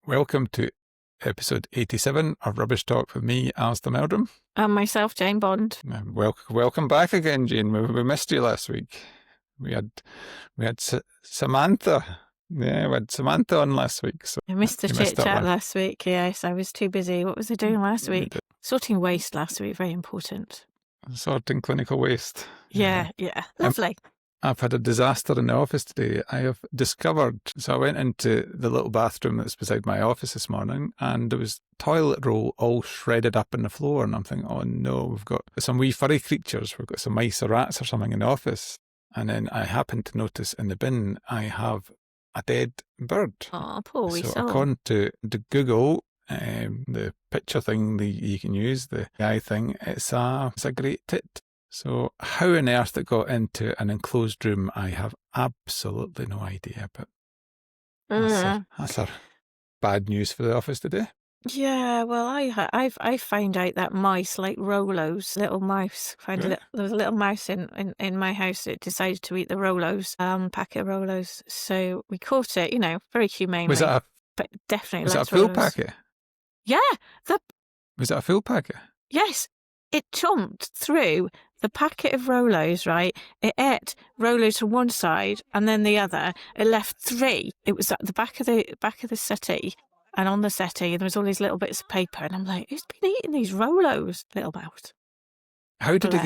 Welcome to episode 87 of Rubbish Talk with me, Alasdair Meldrum. And myself, Jane Bond. Welcome back again, Jane. We missed you last week. We had Samantha. Yeah, we had Samantha on last week. So I missed the chit-chat last week, yes. I was too busy. What was I doing last week? Sorting waste last week, very important. Sorting clinical waste. Yeah. Lovely. I've had a disaster in the office today. I have discovered, so I went into the little bathroom that's beside my office this morning, and there was toilet roll all shredded up on the floor, and I'm thinking, oh no, we've got some wee furry creatures, we've got some mice or rats or something in the office. And then I happened to notice in the bin I have a dead bird. Oh, poor wee soul. So according to the Google, the picture thing that you can use, the AI thing, it's a great tit. So how on earth it got into an enclosed room, I have absolutely no idea. But that's our bad news for the office today. Yeah, well, I found out that mice like Rolos, little mouse. There was a little mouse in my house that decided to eat the Rolos, packet of Rolos. So we caught it, very humanely. But definitely was likes it a full Rolos. packet? Yeah. Was it a full packet? Yes. It chomped through the packet of Rolos, right? It ate Rolos from one side and then the other. It left 3. It was at the back of the settee, and on the settee there was all these little bits of paper, and I'm like, who's been eating these Rolos? Little mouse. How did it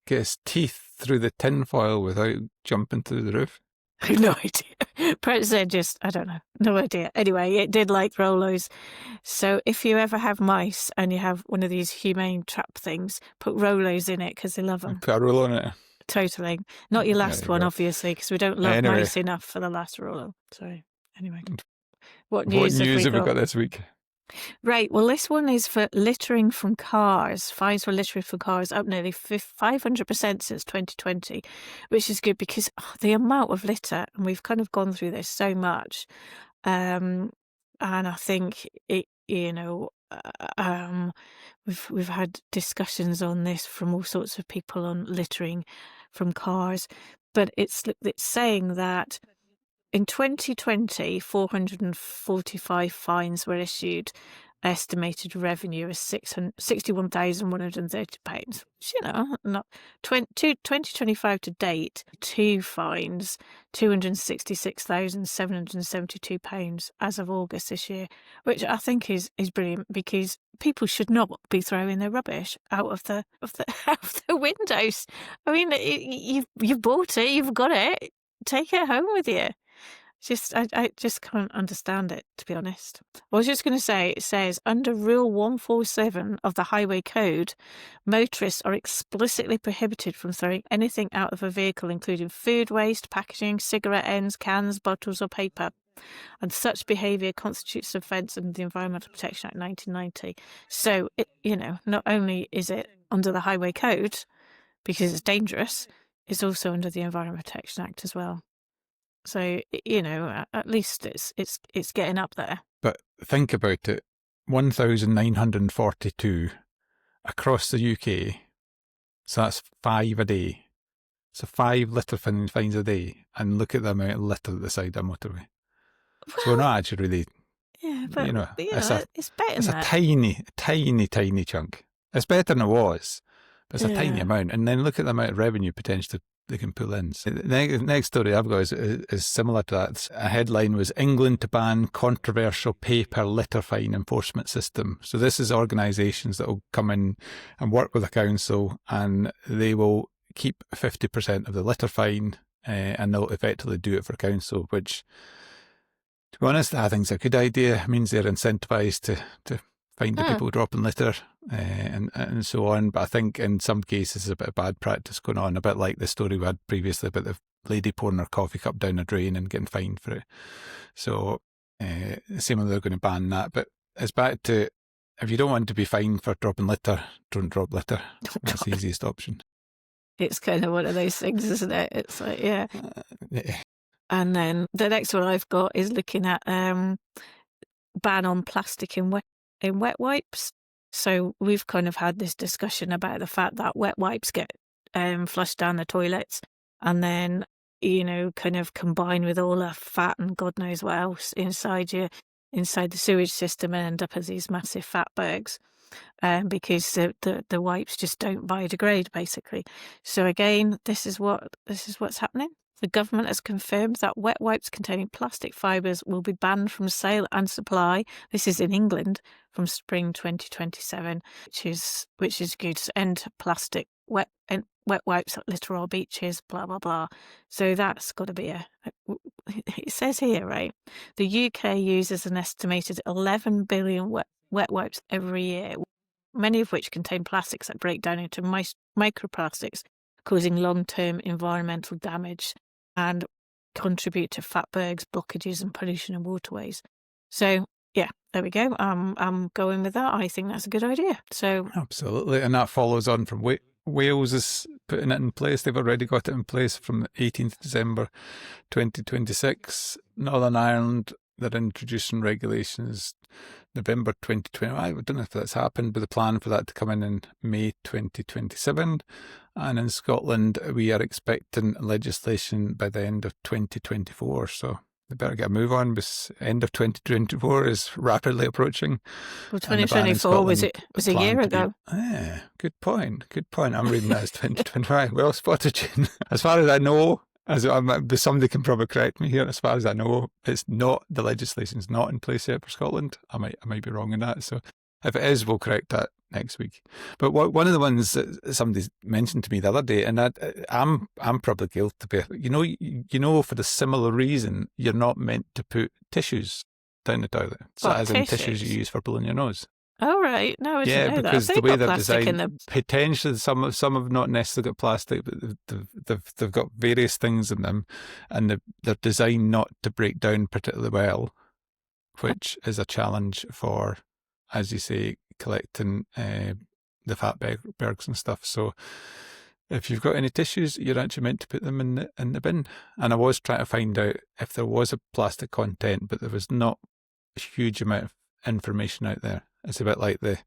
get its teeth through the tin foil without jumping through the roof? I have no idea. Perhaps they're just, I don't know. No idea. Anyway, it did like Rolos. So if you ever have mice and you have one of these humane trap things, put Rolos in it because they love them. Put a Rolo in it. Totally. Not your last one, obviously, because we don't love mice enough for the last Rolo. So anyway. What news have we got this week? Right, well, this one is for littering from cars. Fines for littering from cars up nearly 500% since 2020, which is good because the amount of litter, and we've kind of gone through this so much, and I think we've had discussions on this from all sorts of people on littering from cars, but it's saying that in 2020, 445 fines were issued. Estimated revenue is £61,130. Not 2025 to date, 2 fines, £266,772 as of August this year, which I think is brilliant because people should not be throwing their rubbish out of the windows. I mean, you've bought it, you've got it, take it home with you. I just can't understand it, to be honest. I was just going to say, it says, under Rule 147 of the Highway Code, motorists are explicitly prohibited from throwing anything out of a vehicle, including food waste, packaging, cigarette ends, cans, bottles or paper. And such behaviour constitutes offence under the Environmental Protection Act 1990. So, not only is it under the Highway Code, because it's dangerous, it's also under the Environmental Protection Act as well. So, at least it's getting up there. But think about it, 1,942 across the UK, so that's 5 a day. So 5 litter fines a day, and look at the amount of litter at the side of the motorway. So we're not actually really... Yeah, but it's better than that. It's a tiny chunk. It's better than it was, but it's a tiny amount. And then look at the amount of revenue potential they can pull in. So the next story I've got is similar to that. A headline was England to ban controversial paper litter fine enforcement system. So this is organisations that will come in and work with the council, and they will keep 50% of the litter fine, and they'll effectively do it for council, which, to be honest, I think is a good idea. It means they're incentivised to find the people dropping litter and so on. But I think in some cases there's a bit of bad practice going on, a bit like the story we had previously about the lady pouring her coffee cup down a drain and getting fined for it. So seemingly they're going to ban that. But it's back to, if you don't want to be fined for dropping litter, don't drop litter. That's the easiest option. It's kind of one of those things, isn't it? It's like, yeah. And then the next one I've got is looking at ban on plastic in wet wipes. So we've kind of had this discussion about the fact that wet wipes get flushed down the toilets, and then kind of combined with all the fat and God knows what else inside you, inside the sewage system and end up as these massive fatbergs. Because the wipes just don't biodegrade, basically. So again, this is what's happening. The government has confirmed that wet wipes containing plastic fibres will be banned from sale and supply. This is in England from spring 2027, which is good. So end plastic wet wipes that litter our beaches, blah blah blah. So that's got to be it says here, right? The UK uses an estimated 11 billion wet wipes every year, many of which contain plastics that break down into microplastics, causing long-term environmental damage and contribute to fatbergs, blockages and pollution in waterways. So, yeah, there we go. I'm going with that. I think that's a good idea. So Absolutely. And that follows on from Wales is putting it in place. They've already got it in place from the 18th December 2026. Northern Ireland, they're introducing regulations November 2020. I don't know if that's happened, but the plan for that to come in May 2027. And in Scotland, we are expecting legislation by the end of 2024. So they better get a move on, because end of 2024 is rapidly approaching. Well, 2024 was a year ago. Good point. I'm reading that as 2025. Well spotted, Jane. As far as I know, somebody can probably correct me here. As far as I know, the legislation's not in place yet for Scotland. I might be wrong in that. So if it is, we'll correct that next week. But one of the ones that somebody mentioned to me the other day, and I'm probably guilty of it. You know, for the similar reason, you're not meant to put tissues down the toilet. So as in tissues you use for blowing your nose. Oh, right. No, I didn't know that. Because the way they're designed, potentially some have not necessarily got plastic, but they've got various things in them, and they're designed not to break down particularly well, which is a challenge for, as you say, collecting the fatbergs and stuff. So if you've got any tissues, you're actually meant to put them in the bin. And I was trying to find out if there was a plastic content, but there was not a huge amount of information out there. It's a bit like the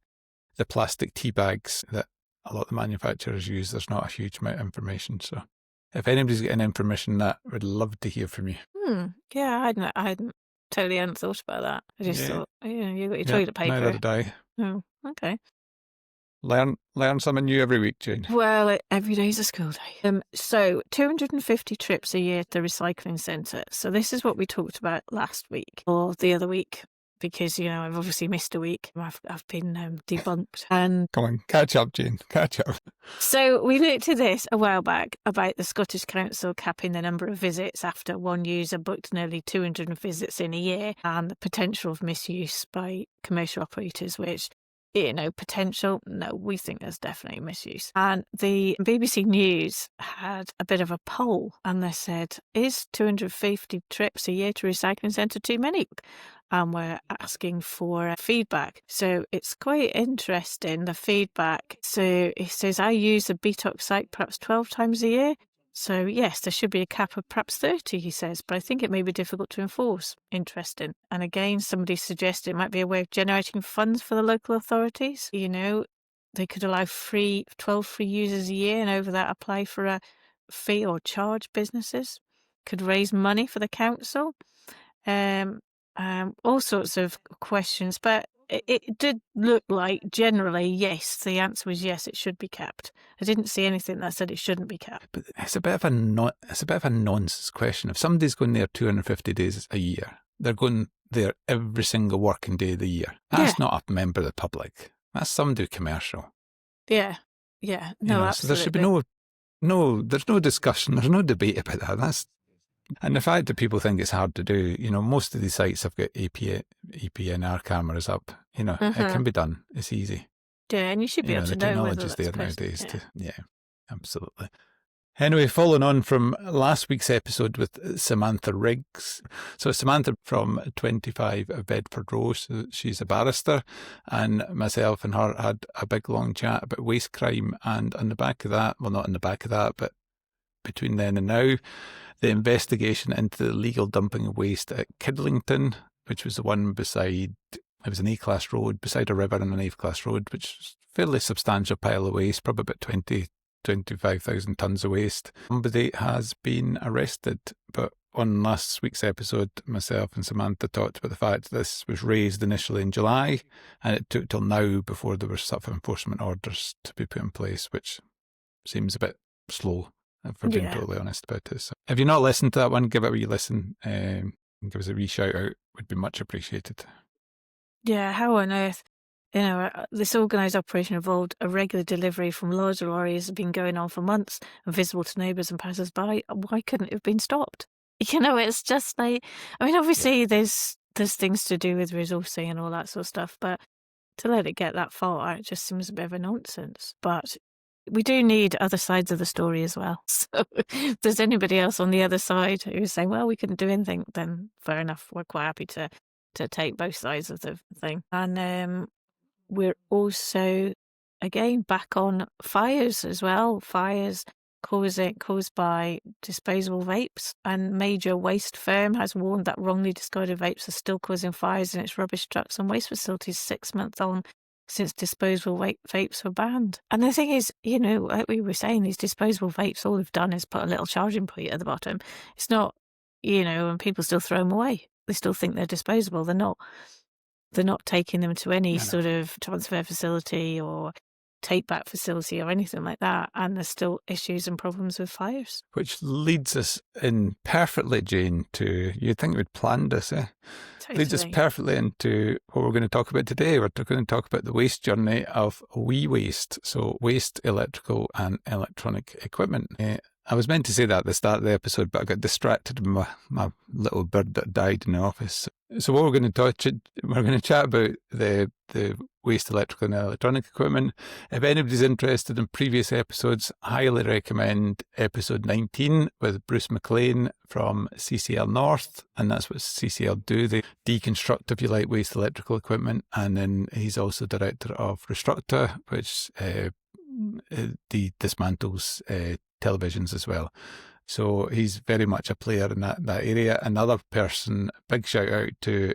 plastic tea bags that a lot of the manufacturers use. There's not a huge amount of information. So if anybody's got any information, I would love to hear from you. Yeah, I hadn't totally thought about that. I just thought, you got your toilet paper. Neither did I. Oh, okay. Learn something new every week, Jane. Well, every day's a school day. So 250 trips a year to the recycling centre. So this is what we talked about last week or the other week, because I've obviously missed a week. I've been debunked. And come on, catch up, Jane. Catch up. So we looked at this a while back about the Scottish Council capping the number of visits after one user booked nearly 200 visits in a year, and the potential of misuse by commercial operators, which, potential, no, we think there's definitely misuse. And the BBC News had a bit of a poll, and they said, is 250 trips a year to recycling centre too many? And we're asking for feedback. So it's quite interesting, the feedback. So it says, I use the Betox site perhaps 12 times a year. So yes, there should be a cap of perhaps 30, he says, but I think it may be difficult to enforce. Interesting. And again, somebody suggested it might be a way of generating funds for the local authorities. They could allow 12 free users a year, and over that apply for a fee or charge businesses. Could raise money for the council. All sorts of questions, but it did look like generally, yes, the answer was yes, it should be capped. I didn't see anything that said it shouldn't be capped. But it's a bit of a nonsense question. If somebody's going there 250 days a year, they're going there every single working day of the year. That's not a member of the public. That's somebody commercial. Yeah. No, absolutely. So there should be there's no discussion, there's no debate about that. And the fact that people think it's hard to do, most of these sites have got APNR cameras up. It can be done. It's easy. Yeah, and you should be able to know whether the technology's there nowadays. Yeah. Absolutely. Anyway, following on from last week's episode with Samantha Riggs. So Samantha from 25 Bedford Row, so she's a barrister, and myself and her had a big long chat about waste crime. And on the back of that, well, not on the back of that, but between then and now, the investigation into the legal dumping of waste at Kidlington, which was the one it was an A-class road, beside a river and an A-class road, which was a fairly substantial pile of waste, probably about 20 25,000 tonnes of waste. Somebody has been arrested, but on last week's episode, myself and Samantha talked about the fact this was raised initially in July, and it took till now before there were sort of enforcement orders to be put in place, which seems a bit slow, if we're being totally honest about it. So if you've not listened to that one, give it a wee listen, and give us a wee shout out. Would be much appreciated. Yeah, how on earth? This organised operation involved a regular delivery from large lorries that have been going on for months and visible to neighbours and passers-by. Why couldn't it have been stopped? It's just like, obviously there's things to do with resourcing and all that sort of stuff, but to let it get that far, it just seems a bit of a nonsense. But we do need other sides of the story as well. So if there's anybody else on the other side who's saying, well, we couldn't do anything, then fair enough. We're quite happy to take both sides of the thing. And we're also, again, back on fires as well. Fires caused by disposable vapes. And major waste firm has warned that wrongly discarded vapes are still causing fires in its rubbish trucks and waste facilities 6 months on since disposable vapes were banned. And the thing is, like we were saying, these disposable vapes, all they've done is put a little charging point at the bottom. It's not, and people still throw them away. They still think they're disposable. They're not taking them to any sort of transfer facility or take back facility or anything like that. And there's still issues and problems with fires. Which leads us in perfectly, Jane, to, you'd think we'd planned this, eh? Totally. Leads us perfectly into what we're going to talk about today. We're going to talk about the waste journey of WEEE waste. So waste, electrical and electronic equipment. I was meant to say that at the start of the episode, but I got distracted by my little bird that died in the office. So what we're going to chat about the waste, electrical and electronic equipment. If anybody's interested in previous episodes, highly recommend episode 19 with Bruce McLean from CCL North, and that's what CCL do. They deconstruct, if you like, waste electrical equipment, and then he's also director of Restructa, which dismantles televisions as well. So he's very much a player in that area. Another person, big shout out to,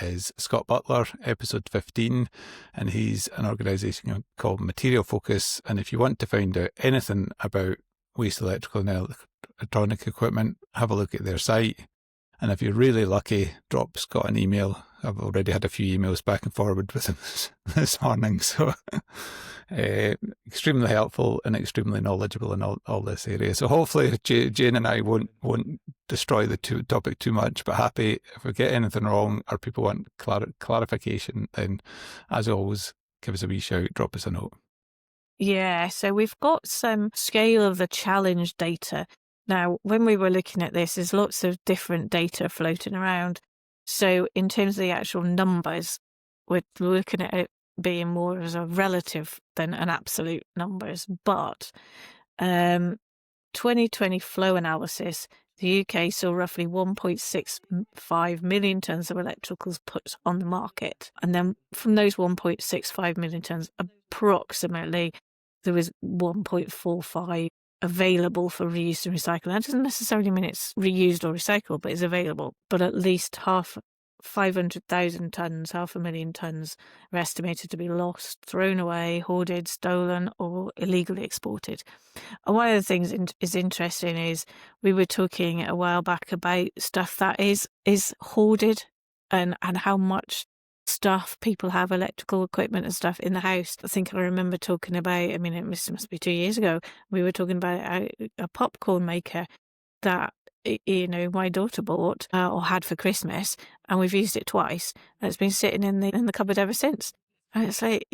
is Scott Butler, episode 15, and he's an organisation called Material Focus. And if you want to find out anything about waste electrical and electronic equipment, have a look at their site. And if you're really lucky, drop Scott an email. I've already had a few emails back and forward with him this morning. So extremely helpful and extremely knowledgeable in all this area. So hopefully Jane and I won't destroy the topic too much, but happy if we get anything wrong or people want clarification, then as always, give us a wee shout, drop us a note. Yeah, so we've got some scale of the challenge data. Now, when we were looking at this, there's lots of different data floating around. So in terms of the actual numbers, we're looking at it being more as a relative than an absolute numbers. But 2020 flow analysis, the UK saw roughly 1.65 million tonnes of electricals put on the market. And then from those 1.65 million tonnes, approximately there was 1.45 available for reuse and recycling. That doesn't necessarily mean it's reused or recycled, but it's available. But at least 500,000 tonnes, 500,000 tonnes are estimated to be lost, thrown away, hoarded, stolen, or illegally exported. And one of the things is interesting is we were talking a while back about stuff that is hoarded and how much stuff people have, electrical equipment and stuff in the house. I think I remember talking about, it must be 2 years ago, we were talking about a popcorn maker that my daughter bought or had for Christmas, and we've used it twice, and it's been sitting in the cupboard ever since. And it's like,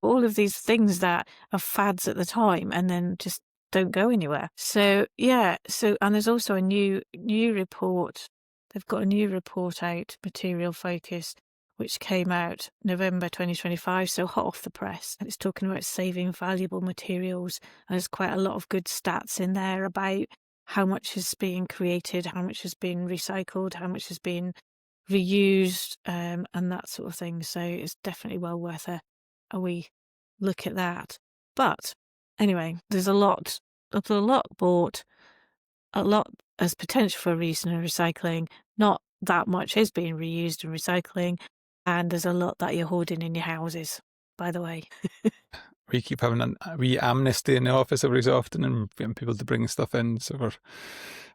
all of these things that are fads at the time and then just don't go anywhere. So yeah, and there's also a new report. They've got a new report out, Material Focus, which came out November 2025, so hot off the press. And it's talking about saving valuable materials. And there's quite a lot of good stats in there about how much is being created, how much has been recycled, how much has been reused, and that sort of thing. So it's definitely well worth a wee look at that. But anyway, there's a lot bought, a lot as potential for reuse and recycling. Not that much is being reused and recycling. And there's a lot that you're hoarding in your houses, by the way. we keep having a wee amnesty in the office every so often and getting people to bring stuff in. So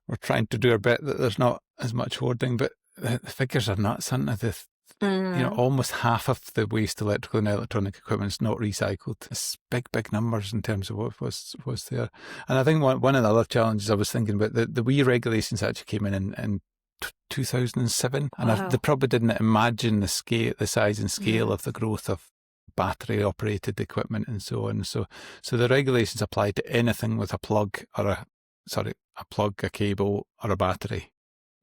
we're trying to do our bit that there's not as much hoarding, but the figures are nuts, aren't they? Almost half of the waste electrical and electronic equipment is not recycled. It's big numbers in terms of what was there. And I think one of the other challenges I was thinking about, the WEEE regulations actually came in 2007, and they probably didn't imagine the size and scale of the growth of battery operated equipment and so on. So the regulations apply to anything with a plug or a cable or a battery.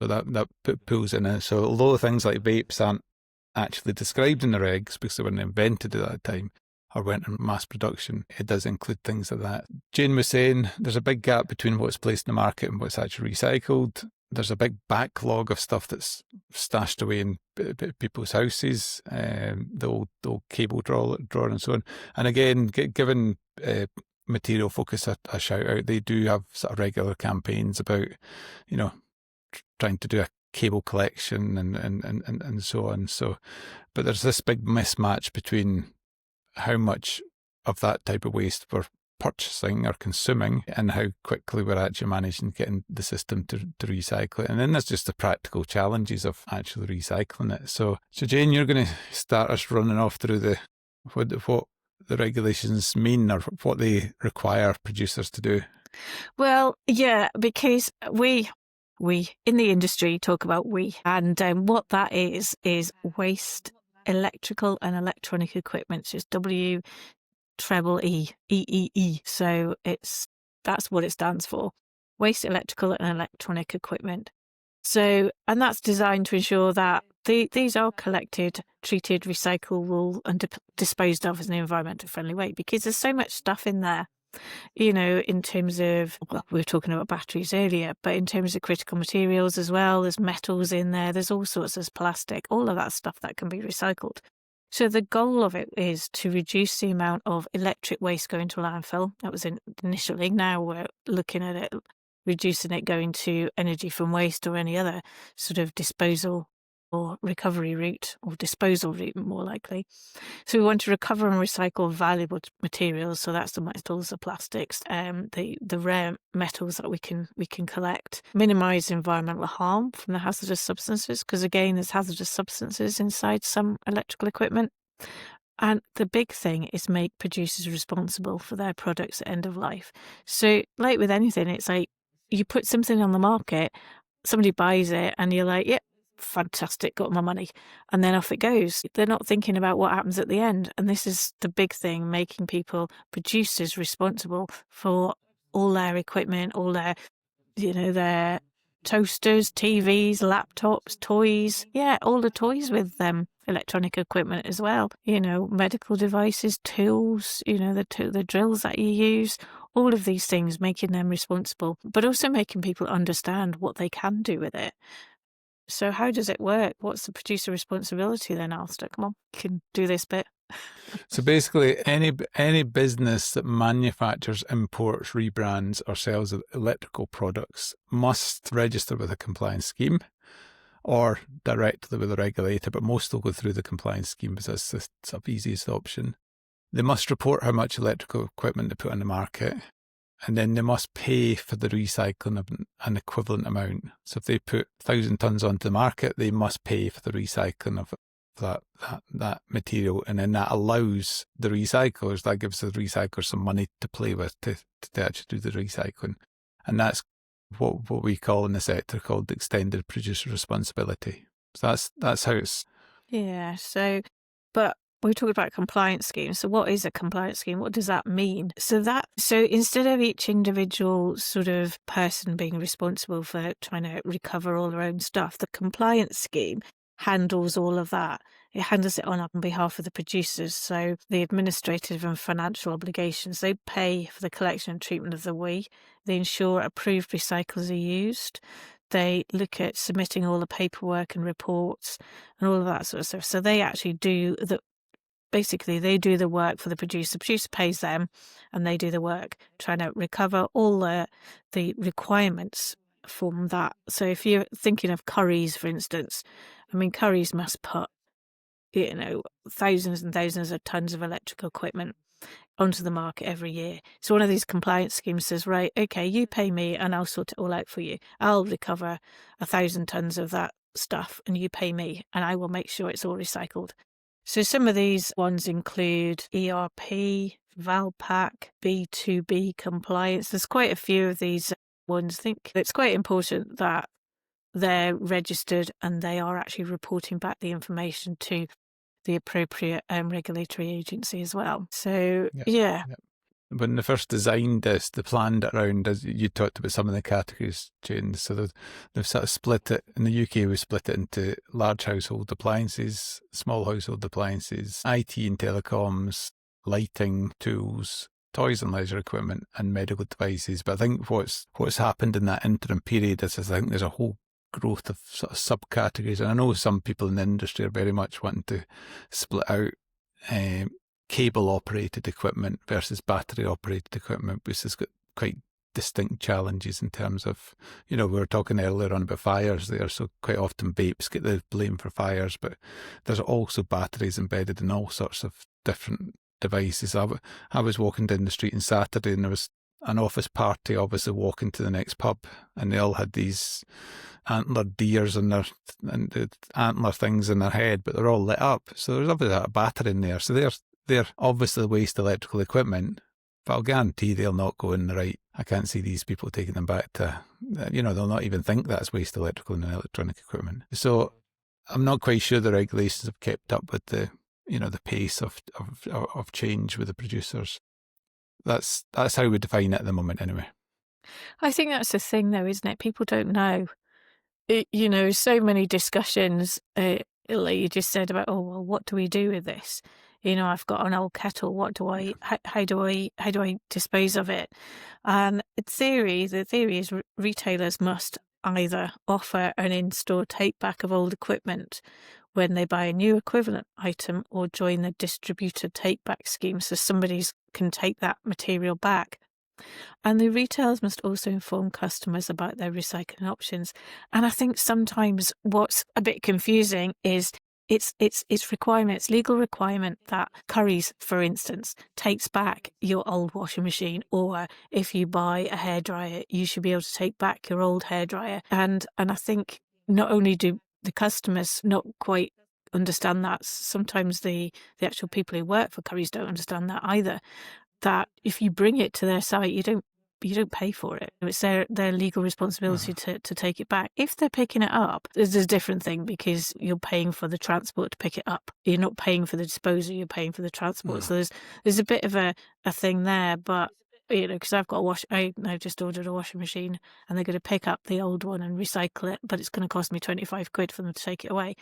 So that pulls in it. So although things like vapes aren't actually described in the regs because they weren't invented at that time or went in mass production, it does include things like that. Jane was saying there's a big gap between what's placed in the market and what's actually recycled. There's a big backlog of stuff that's stashed away in people's houses, the old cable drawer and so on. And again, given Material Focus a shout out, they do have sort of regular campaigns about, trying to do a cable collection and so on. So, but there's this big mismatch between how much of that type of waste we're purchasing or consuming and how quickly we're actually managing to get in the system to recycle it. And then there's just the practical challenges of actually recycling it. So Jane, you're going to start us running off through what the regulations mean or what they require producers to do. Well, yeah, because we in the industry talk about WEEE, and what that is waste electrical and electronic equipment. So it's WEEE. So that's what it stands for: waste electrical and electronic equipment. So, and that's designed to ensure that these are collected, treated, recyclable, and disposed of in an environmentally friendly way. Because there's so much stuff in there, in terms of, well, we were talking about batteries earlier, but in terms of critical materials as well, there's metals in there, there's all sorts of plastic, all of that stuff that can be recycled. So the goal of it is to reduce the amount of electric waste going to landfill. That was initially. Now we're looking at it, reducing it going to energy from waste or any other sort of disposal or recovery route, or disposal route more likely. So we want to recover and recycle valuable materials. So that's the metals, the plastics, the rare metals that we can collect. Minimise environmental harm from the hazardous substances, because again, there's hazardous substances inside some electrical equipment. And the big thing is make producers responsible for their products at end of life. So like with anything, it's like you put something on the market, somebody buys it, and you're like, yep, fantastic, got my money, and then off it goes. They're not thinking about what happens at the end, and this is the big thing, making producers responsible for all their equipment, all their their toasters, TVs, laptops, toys, all the toys with electronic equipment as well, medical devices, tools, the drills that you use, all of these things, making them responsible, but also making people understand what they can do with it. So how does it work? What's the producer responsibility then, Alasdair? Come on, you can do this bit. So basically, any business that manufactures, imports, rebrands, or sells electrical products must register with a compliance scheme or directly with a regulator, but most will go through the compliance scheme because that's the sort of easiest option. They must report how much electrical equipment they put on the market, and then they must pay for the recycling of an equivalent amount. So if they put 1,000 tonnes onto the market, they must pay for the recycling of that material, and then that allows the recyclers, that gives the recyclers some money to play with to actually do the recycling. And that's what we call in the sector called extended producer responsibility. So that's how it's... Yeah, so, but we talked about compliance schemes. So what is a compliance scheme? What does that mean? So instead of each individual sort of person being responsible for trying to recover all their own stuff, the compliance scheme handles all of that. It handles it on behalf of the producers. So the administrative and financial obligations, they pay for the collection and treatment of the WEEE. They ensure approved recyclers are used. They look at submitting all the paperwork and reports and all of that sort of stuff. So they actually they do the work for the producer. The producer pays them and they do the work, trying to recover all the requirements from that. So if you're thinking of Currys, for instance, Currys must put, thousands and thousands of tons of electrical equipment onto the market every year. So one of these compliance schemes says, right, okay, you pay me and I'll sort it all out for you. I'll recover 1,000 tons of that stuff and you pay me and I will make sure it's all recycled. So some of these ones include ERP, Valpak, B2B compliance. There's quite a few of these ones. I think it's quite important that they're registered and they are actually reporting back the information to the appropriate regulatory agency as well. So, yeah. When they first designed this, they planned it around, as you talked about some of the categories, Jane. So they've sort of split it. In the UK, we split it into large household appliances, small household appliances, IT and telecoms, lighting, tools, toys and leisure equipment, and medical devices. But I think what's happened in that interim period is I think there's a whole growth of sort of subcategories. And I know some people in the industry are very much wanting to split out cable-operated equipment versus battery-operated equipment, which has got quite distinct challenges in terms of, we were talking earlier on about fires there, so quite often vapes get the blame for fires, but there's also batteries embedded in all sorts of different devices. I was walking down the street on Saturday and there was an office party obviously walking to the next pub, and they all had these antler deers and the antler things in their head, but they're all lit up. So there's obviously a battery in there. So they're obviously waste electrical equipment, but I'll guarantee they'll not go in the right. I can't see these people taking them back to, they'll not even think that's waste electrical and electronic equipment. So I'm not quite sure the regulations have kept up with the pace of change with the producers. That's how we define it at the moment anyway. I think that's the thing though, isn't it? People don't know. So many discussions, like you just said about, oh, well, what do we do with this? I've got an old kettle. What do I? How do I dispose of it? And the theory is retailers must either offer an in-store take-back of old equipment when they buy a new equivalent item, or join the distributor take-back scheme so somebody can take that material back. And the retailers must also inform customers about their recycling options. And I think sometimes what's a bit confusing is it's legal requirement that Currys, for instance, takes back your old washing machine, or if you buy a hairdryer, you should be able to take back your old hairdryer. And I think not only do the customers not quite understand that, sometimes the actual people who work for Currys don't understand that either, that if you bring it to their site, you don't pay for it. It's their legal responsibility to take it back. If they're picking it up, there's a different thing, because you're paying for the transport to pick it up. You're not paying for the disposal, you're paying for the transport. So there's a bit of a thing there, but because I've got I just ordered a washing machine and they're going to pick up the old one and recycle it, but it's going to cost me 25 quid for them to take it away.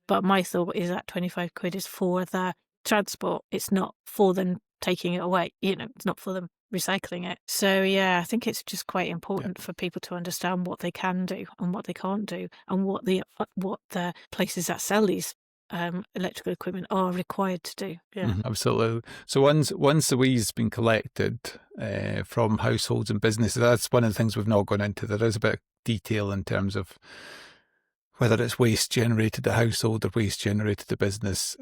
But my thought is that 25 quid is for the transport. It's not for them taking it away. It's not for them recycling it. So I think it's just quite important for people to understand what they can do and what they can't do, and what the places that sell these electrical equipment are required to do. Absolutely. So once the WEEE's been collected from households and businesses, that's one of the things we've not gone into. There is a bit of detail in terms of whether it's waste generated at household or waste generated at business.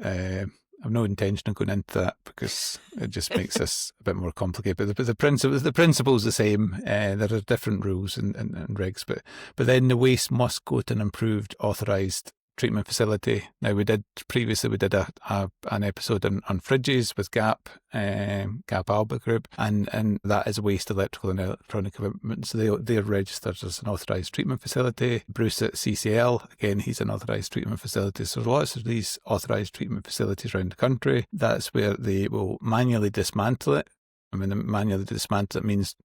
I've no intention of going into that because it just makes this a bit more complicated. But the principle's the same. There are different rules and regs, but then the waste must go to an approved, authorised treatment facility. Now we did an episode on fridges with Gap Alba Group, and that is waste electrical and electronic equipment. So they're registered as an authorised treatment facility. Bruce at CCL, again, he's an authorised treatment facility. So there's lots of these authorised treatment facilities around the country. That's where they will manually dismantle it. I mean, manually dismantle it means,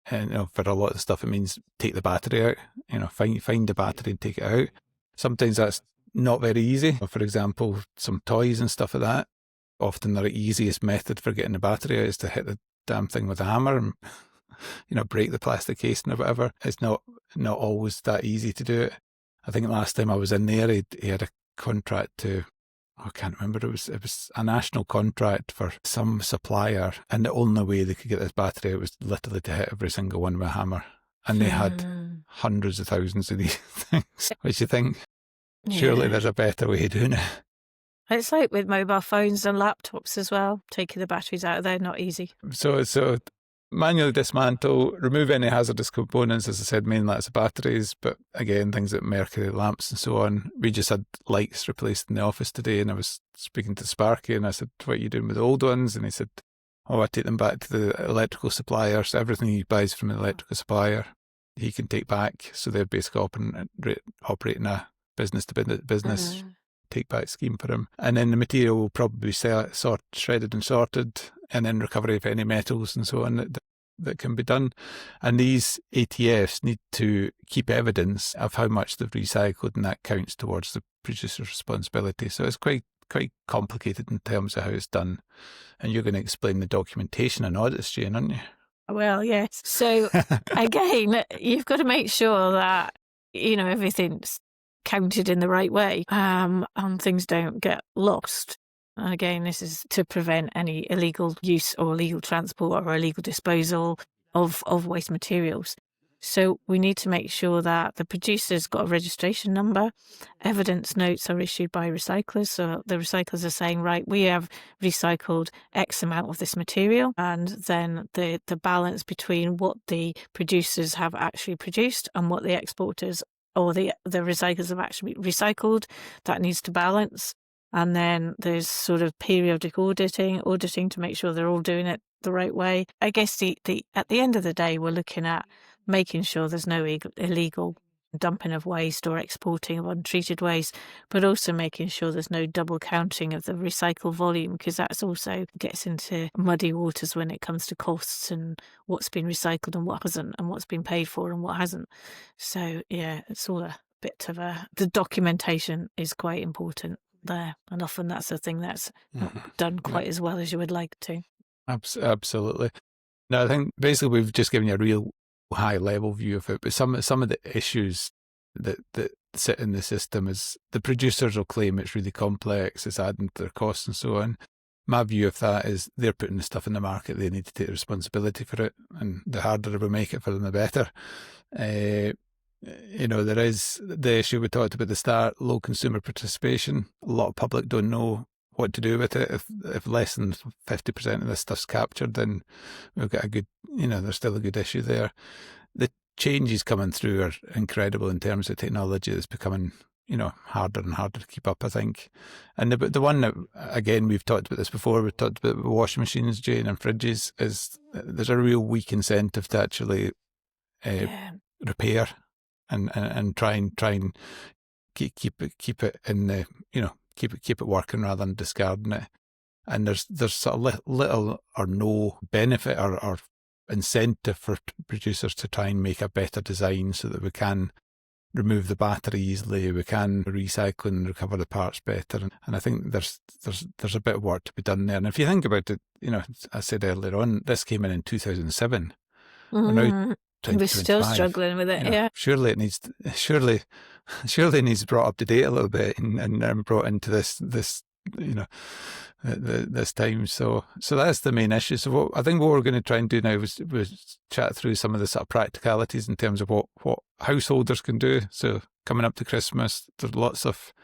for a lot of stuff, it means take the battery out. Find the battery and take it out. Sometimes that's not very easy. For example, some toys and stuff like that, often the easiest method for getting the battery out is to hit the damn thing with a hammer and break the plastic casing or whatever. It's not always that easy to do it. I think last time I was in there, he had a contract to, I can't remember, it was a national contract for some supplier, and the only way they could get this battery out was literally to hit every single one with a hammer. And they had hundreds of thousands of these things, which you think, surely there's a better way of doing it. It's like with mobile phones and laptops as well. Taking the batteries out, they're not easy. So manually dismantle, remove any hazardous components, as I said, mainly that's the batteries, but again, things like mercury lamps and so on. We just had lights replaced in the office today, and I was speaking to Sparky, and I said, what are you doing with the old ones? And he said, oh, I take them back to the electrical supplier, so everything he buys from the electrical supplier, he can take back, so they're basically operating a business-to-business take-back scheme for him. And then the material will probably be shredded and sorted, and then recovery of any metals and so on that can be done. And these ATFs need to keep evidence of how much they've recycled, and that counts towards the producer's responsibility. So it's quite complicated in terms of how it's done. And you're going to explain the documentation and audits, Jane, aren't you? Well, yes. So again, you've got to make sure that, everything's counted in the right way, and things don't get lost. And again, this is to prevent any illegal use or illegal transport or illegal disposal of waste materials. So we need to make sure that the producer's got a registration number. Evidence notes are issued by recyclers. So the recyclers are saying, right, we have recycled X amount of this material. And then the balance between what the producers have actually produced and what the exporters or the recyclers have actually recycled, that needs to balance. And then there's sort of periodic auditing to make sure they're all doing it the right way. I guess at the end of the day, we're looking at making sure there's no illegal dumping of waste or exporting of untreated waste, but also making sure there's no double counting of the recycle volume, because that's also gets into muddy waters when it comes to costs and what's been recycled and what hasn't, and what's been paid for and what hasn't. So yeah, it's all a bit of the documentation is quite important there, and often that's the thing that's not done quite as well as you would like to. Absolutely. No, I think basically we've just given you a real high level view of it, but some of the issues that sit in the system is the producers will claim it's really complex, it's adding to their costs and so on. My view of that is they're putting the stuff in the market, they need to take responsibility for it, and the harder we make it for them, the better. There is the issue we talked about at the start, low consumer participation. A lot of public don't know what to do with it. If less than 50% of this stuff's captured, then we've got there's still a good issue there. The changes coming through are incredible in terms of technology that's becoming, harder and harder to keep up, I think. And the one that, again, we've talked about this before, we've talked about washing machines, Jane, and fridges, is there's a real weak incentive to actually repair and try and keep it in the, keep it working rather than discarding it. And there's sort of little or no benefit or incentive for producers to try and make a better design so that we can remove the battery easily, we can recycle and recover the parts better. And I think there's a bit of work to be done there. And if you think about it, I said earlier on, this came in 2007. We're now we're still struggling with it, yeah. Surely it needs brought up to date a little bit and brought into this time. So that's the main issue. So I think what we're going to try and do now is chat through some of the sort of practicalities in terms of what householders can do. So coming up to Christmas, there's lots of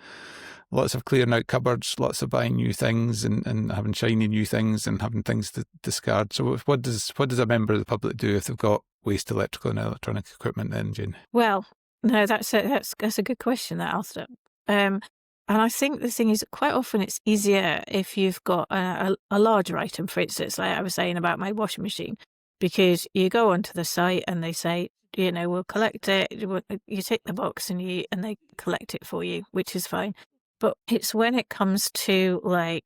clearing out cupboards, lots of buying new things and having shiny new things and having things to discard. So what does a member of the public do if they've got waste electrical and electronic equipment then, Jane? Well, no, that's a good question, that, Alasdair. And I think the thing is, quite often it's easier if you've got a larger item, for instance, like I was saying about my washing machine, because you go onto the site and they say, we'll collect it. You take the box and they collect it for you, which is fine. But it's when it comes to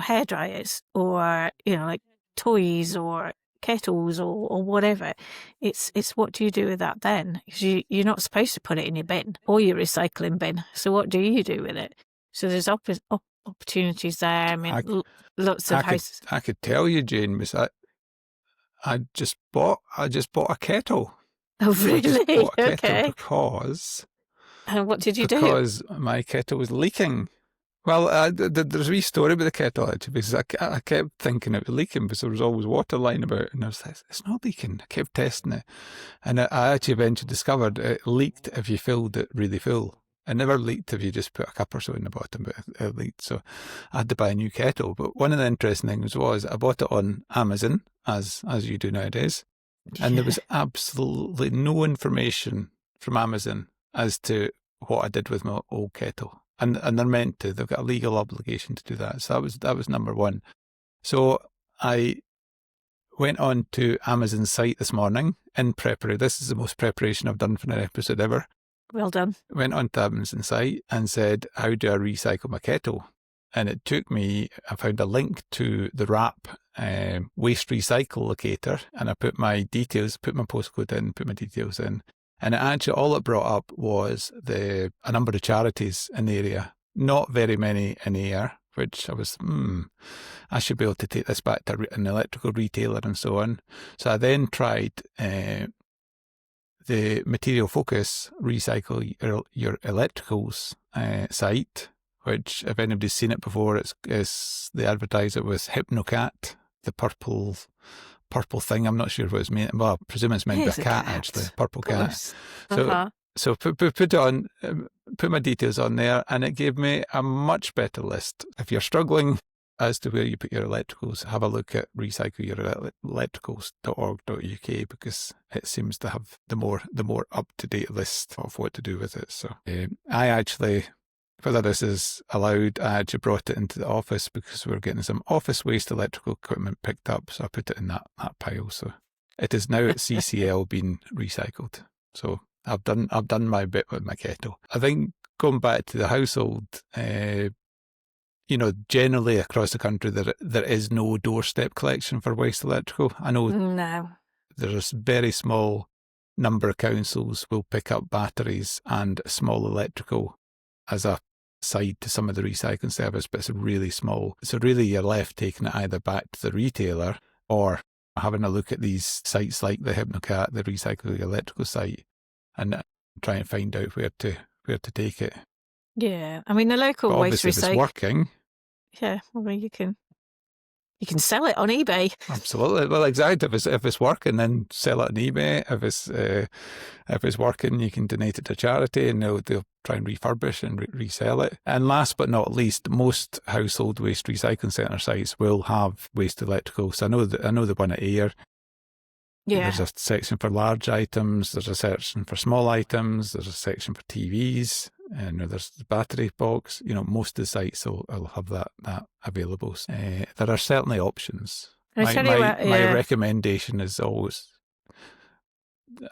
hair dryers or, like toys or kettles or whatever, it's what do you do with that then? Because you're not supposed to put it in your bin or your recycling bin. So what do you do with it? So there's opportunities there. I mean, lots of houses. I could tell you, Jane, was I just bought a kettle. Oh, really? I just bought a kettle Okay. because. And what did you do? Because my kettle was leaking. Well, there's a wee story about the kettle, actually, because I kept thinking it was leaking because there was always water lying about, and I was like, it's not leaking. I kept testing it, and I actually eventually discovered it leaked if you filled it really full. It never leaked if you just put a cup or so in the bottom, but it leaked. So I had to buy a new kettle. But one of the interesting things was I bought it on Amazon, as you do nowadays. And there was absolutely no information from Amazon as to what I did with my old kettle. And they're meant to. They've got a legal obligation to do that. So that was number one. So I went on to Amazon's site this morning in preparation. This is the most preparation I've done for an episode ever. Well done. Went on to Amazon's site and said, how do I recycle my kettle? And it took me, I found a link to the RAP waste recycle locator, and I put my details, put my postcode in, put my details in. And it actually, all it brought up was a number of charities in the area. Not very many in the air, which I was, I should be able to take this back to an electrical retailer and so on. So I then tried the Material Focus Recycle Your Electricals site, which, if anybody's seen it before, they advertise it with Hypnocat, the purple thing. I'm not sure what it's meant. Well, I presume it's meant to be a cat, actually, purple cat. So put it on, put my details on there, and it gave me a much better list. If you're struggling as to where you put your electricals, have a look at recycleyourelectricals.org.uk, because it seems to have the more up-to-date list of what to do with it. So I actually, whether this is allowed, I actually brought it into the office because we were getting some office waste electrical equipment picked up, so I put it in that pile. So it is now at CCL being recycled. So I've done my bit with my kettle. I think going back to the household, generally across the country there is no doorstep collection for waste electrical. I know there's a very small number of councils will pick up batteries and small electrical as a side to some of the recycling service, but it's really small. So really you're left taking it either back to the retailer or having a look at these sites like the Hypnocat, the Recycle Electrical site, and try and find out where to take it. Yeah, I mean the local waste recycling. If it's working. Yeah, well, you can sell it on eBay. Absolutely. Well, exactly. If it's working, then sell it on eBay. If it's working, you can donate it to charity, and they'll try and refurbish and resell it. And last but not least, most household waste recycling centre sites will have waste electricals. I know the one at Ayr. Yeah. There's a section for large items. There's a section for small items. There's a section for TVs. And there's the battery box. Most of the sites will have that available. There are certainly options. My recommendation is always,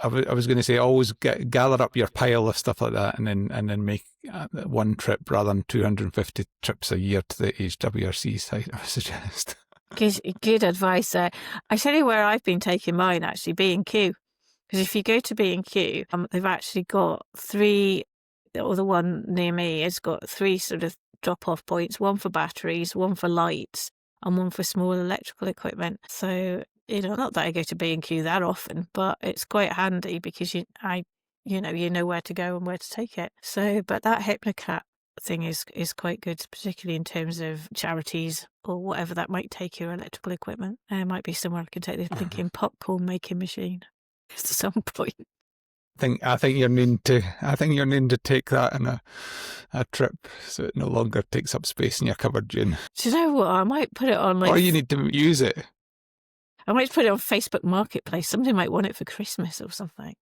I was going to say, always gather up your pile of stuff like that, and then make one trip rather than 250 trips a year to the HWRC site, I would suggest. Good advice there. I tell you where I've been taking mine, actually, B&Q. Because if you go to B&Q, they've actually got three, or the one near me has got three sort of drop-off points, one for batteries, one for lights, and one for small electrical equipment. So, not that I go to B&Q that often, but it's quite handy because you know where to go and where to take it. So, but that Hypnocat thing is quite good, particularly in terms of charities or whatever that might take your electrical equipment. It might be somewhere I can take this thinking popcorn making machine at some point. I think you're needing to take that in a trip, so it no longer takes up space in your cupboard, June. Do you know what? I might put it on or you need to use it. I might put it on Facebook Marketplace. Somebody might want it for Christmas or something.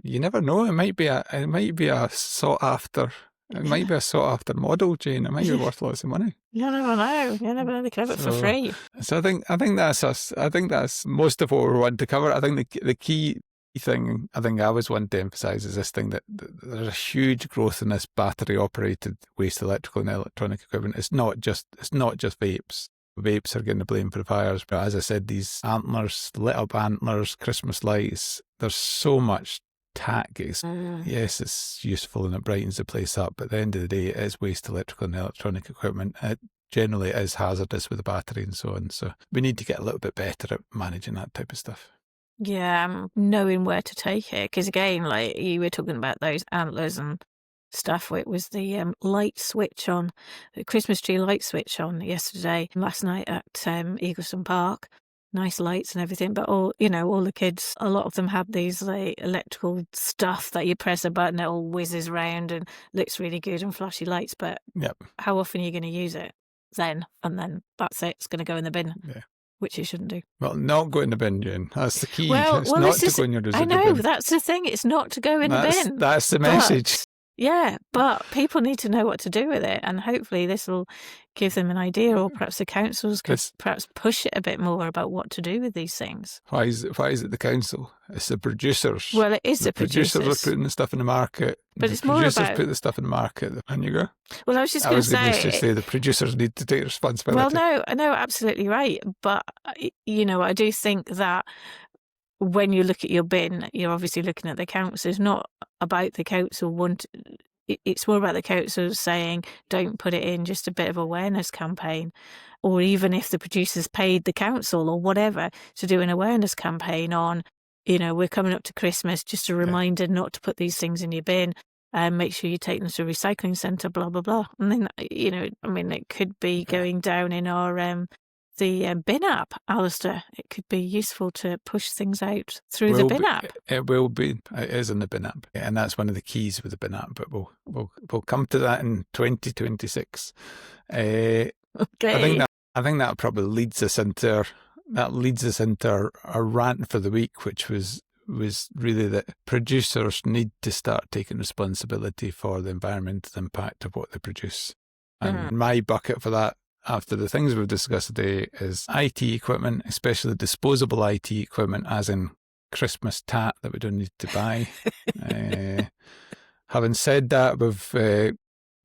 You never know. It might be a sought after. It might be a sought after model, Jane. It might be worth lots of money. You never know. You never know. They can have it for free. So I think that's us. I think that's most of what we want to cover. I think the key thing I always want to emphasise is this thing that there's a huge growth in this battery operated waste electrical and electronic equipment. It's not just vapes. Vapes are getting the blame for the fires, but as I said, these antlers, lit up antlers, Christmas lights, there's so much tack. Yes, it's useful and it brightens the place up, but at the end of the day, it is waste electrical and electronic equipment. It generally is hazardous with the battery and so on. So we need to get a little bit better at managing that type of stuff. Yeah, knowing where to take it. Because again, like you were talking about those antlers and stuff, it was the light switch on, the Christmas tree light switch on last night at Eagleson Park. nice lights and everything, but all the kids, a lot of them have these like electrical stuff that you press a button, it all whizzes around and looks really good and flashy lights, but Yep. how often are you going to use it? Then, and then that's it, it's going to go in the bin. Yeah. Which it shouldn't do. Well, not go in the bin, Jane. That's the key. Well, It's not to go in your I reusable know, bin. that's the thing. It's not to go in the bin. That's the message. Yeah, but people need to know what to do with it, and hopefully this will give them an idea, or perhaps the councils could perhaps push it a bit more about what to do with these things. Why is it the council? It's the producers. Well, it is the producers are putting the stuff in the market. But it's more about... producers put the stuff in the market, and you go. Well, I was just going to say the producers need to take responsibility. Well, no, absolutely right. But I do think that when you look at your bin, you're obviously looking at the council. It's not about the council it's more about the council saying, don't put it in, just a bit of awareness campaign. Or even if the producers paid the council or whatever to do an awareness campaign on, we're coming up to Christmas, just a reminder not to put these things in your bin. Make sure you take them to a recycling centre, blah, blah, blah. And then, it could be going down in our the bin app, Alasdair. It could be useful to push things out through the bin app. It will be. It is in the bin app, and that's one of the keys with the bin app. But we'll come to that in 2026. Okay. I think that probably leads us into our rant for the week, which was really that producers need to start taking responsibility for the environmental impact of what they produce. And my bucket for that, after the things we've discussed today, is IT equipment, especially disposable IT equipment, as in Christmas tat that we don't need to buy. Having said that,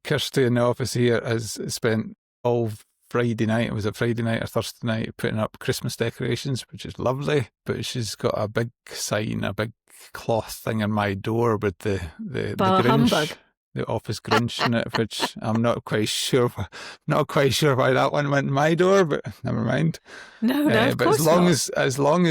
Kirsty in the office here has spent all Friday night, was it Friday night or Thursday night, putting up Christmas decorations, which is lovely, but she's got a big sign, a big cloth thing on my door with the Grinch. Humbug. The office Grinch in it, which I'm not quite sure why that one went in my door, but never mind. No, of but course as long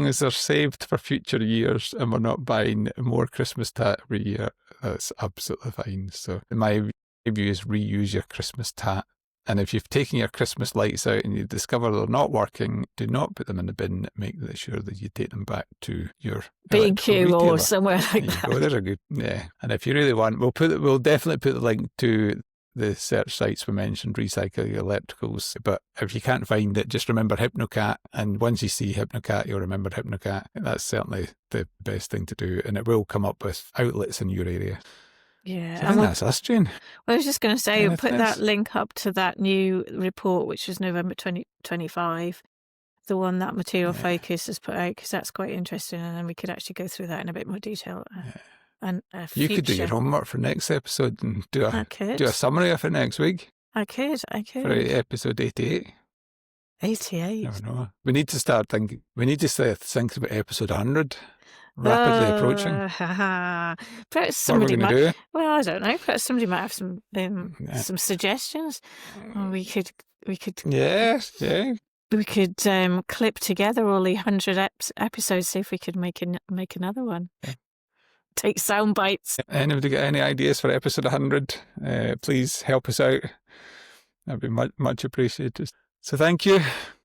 as they're saved for future years and we're not buying more Christmas tat every year, that's absolutely fine. So my view is reuse your Christmas tat. And if you've taken your Christmas lights out and you discover they're not working, do not put them in the bin. Make sure that you take them back to your B&Q or somewhere like that. Those are good. Yeah. And if you really want, we'll definitely put the link to the search sites we mentioned, recycling electricals. But if you can't find it, just remember HypnoCat. And once you see HypnoCat, you'll remember HypnoCat. That's certainly the best thing to do. And it will come up with outlets in your area. Yeah. So I think that's us, Jane. Well, I was just going to say, put that link up to that new report, which was November 2025, the one that Material Focus has put out, because that's quite interesting, and then we could actually go through that in a bit more detail. And you could do your homework for next episode and do a summary of it next week. I could. For episode 88. 88? I don't know. We need to start thinking about episode 100. Rapidly approaching. Perhaps somebody what are we going to do? Well, I don't know. Perhaps somebody might have some suggestions. Or we could. Yes, yeah. We could clip together all the 100 episodes. See if we could make another one. Yeah. Take sound bites. Anybody got any ideas for episode 100? Please help us out. That'd be much appreciated. So thank you.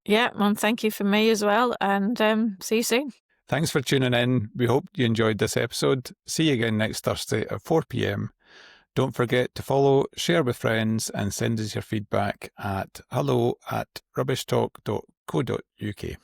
Yeah, and thank you for me as well. And see you soon. Thanks for tuning in. We hope you enjoyed this episode. See you again next Thursday at 4 p.m. Don't forget to follow, share with friends, and send us your feedback at hello@rubbishtalk.co.uk.